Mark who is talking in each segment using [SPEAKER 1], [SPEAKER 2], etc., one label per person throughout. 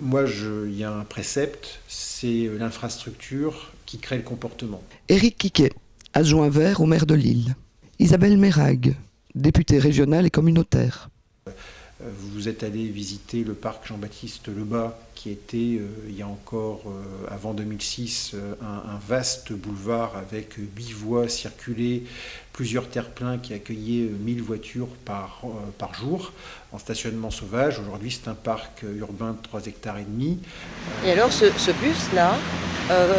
[SPEAKER 1] Moi, il y a un précepte, c'est l'infrastructure qui crée le comportement.
[SPEAKER 2] Éric Quiquet, adjoint vert au maire de Lille. Isabelle Mérag, députée régionale et communautaire.
[SPEAKER 1] Vous êtes allé visiter le parc Jean-Baptiste Lebas, qui était, il y a encore, avant 2006, un vaste boulevard avec 8 voies circulées, plusieurs terre-pleins qui accueillaient 1000 voitures par jour en stationnement sauvage. Aujourd'hui, c'est un parc urbain de 3,5 hectares.
[SPEAKER 3] Et alors, ce bus-là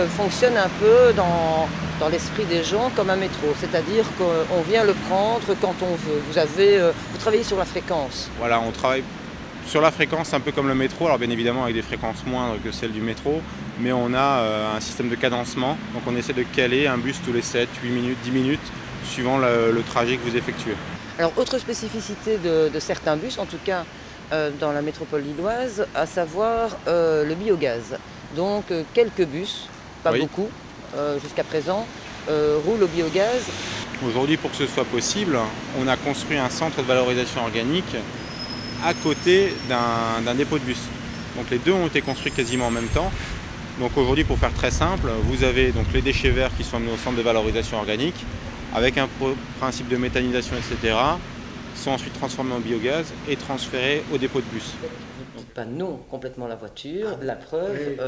[SPEAKER 3] fonctionne un peu dans l'esprit des gens comme un métro, c'est-à-dire qu'on vient le prendre quand on veut. Vous travaillez sur la fréquence.
[SPEAKER 4] Voilà, on travaille sur la fréquence un peu comme le métro, alors bien évidemment avec des fréquences moindres que celles du métro, mais on a un système de cadencement, donc on essaie de caler un bus tous les 7, 8 minutes, 10 minutes, suivant le trajet que vous effectuez.
[SPEAKER 3] Alors, autre spécificité de certains bus, en tout cas dans la métropole lilloise, à savoir le biogaz. Donc quelques bus, pas beaucoup jusqu'à présent, roulent au biogaz.
[SPEAKER 4] Aujourd'hui, pour que ce soit possible, on a construit un centre de valorisation organique à côté d'un dépôt de bus. Donc les deux ont été construits quasiment en même temps. Donc aujourd'hui, pour faire très simple, vous avez donc les déchets verts qui sont amenés au centre de valorisation organique, avec un principe de méthanisation, etc., sont ensuite transformés en biogaz et transférés au dépôt de bus.
[SPEAKER 3] Vous ne dites pas non complètement la voiture, la preuve,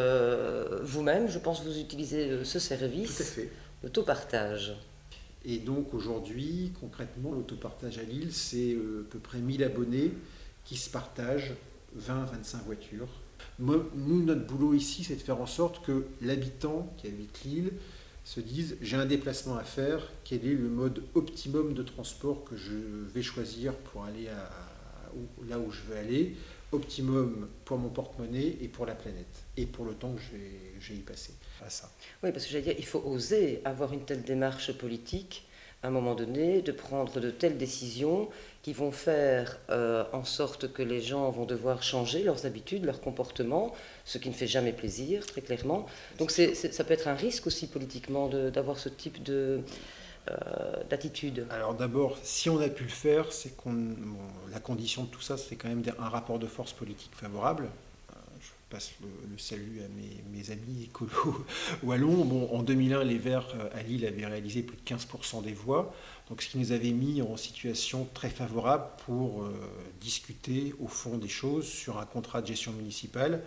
[SPEAKER 3] vous-même, je pense que vous utilisez ce service,
[SPEAKER 1] Tout à fait.
[SPEAKER 3] l'autopartage.
[SPEAKER 1] Et donc aujourd'hui, concrètement, l'autopartage à Lille, c'est à peu près 1000 abonnés qui se partagent 20-25 voitures. Nous, notre boulot ici, c'est de faire en sorte que l'habitant qui habite Lille se dise « j'ai un déplacement à faire, quel est le mode optimum de transport que je vais choisir pour aller là où je veux aller, optimum pour mon porte-monnaie et pour la planète, et pour le temps que j'ai y passé à ça ».
[SPEAKER 3] Oui, parce que j'allais dire, il faut oser avoir une telle démarche politique à un moment donné, de prendre de telles décisions qui vont faire en sorte que les gens vont devoir changer leurs habitudes, leurs comportements, ce qui ne fait jamais plaisir, très clairement. Donc ça peut être un risque aussi politiquement d'avoir ce type d'attitude.
[SPEAKER 1] Alors d'abord, si on a pu le faire, c'est la condition de tout ça, c'est quand même un rapport de force politique favorable. Je passe le salut à mes amis écolos wallons. Bon, en 2001, les Verts à Lille avaient réalisé plus de 15% des voix, donc ce qui nous avait mis en situation très favorable pour discuter au fond des choses sur un contrat de gestion municipale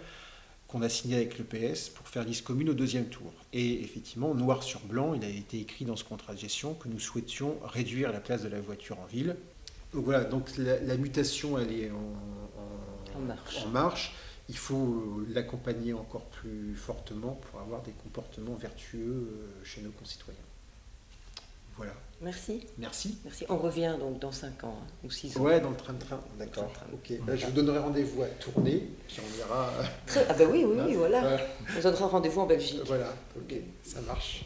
[SPEAKER 1] qu'on a signé avec le PS pour faire liste commune au deuxième tour. Et effectivement, noir sur blanc, il a été écrit dans ce contrat de gestion que nous souhaitions réduire la place de la voiture en ville. Donc voilà, donc la mutation, elle est en marche. Il faut l'accompagner encore plus fortement pour avoir des comportements vertueux chez nos concitoyens. Voilà.
[SPEAKER 3] Merci.
[SPEAKER 1] Merci.
[SPEAKER 3] Merci. On revient donc dans 5 ans ou 6 ans.
[SPEAKER 1] Ouais, dans le train-train. D'accord. Ok. Là, je vous donnerai rendez-vous à Tournai, puis on ira.
[SPEAKER 3] Ah ben oui, voilà. On donnera rendez-vous en Belgique.
[SPEAKER 1] Voilà. Ok, ça marche.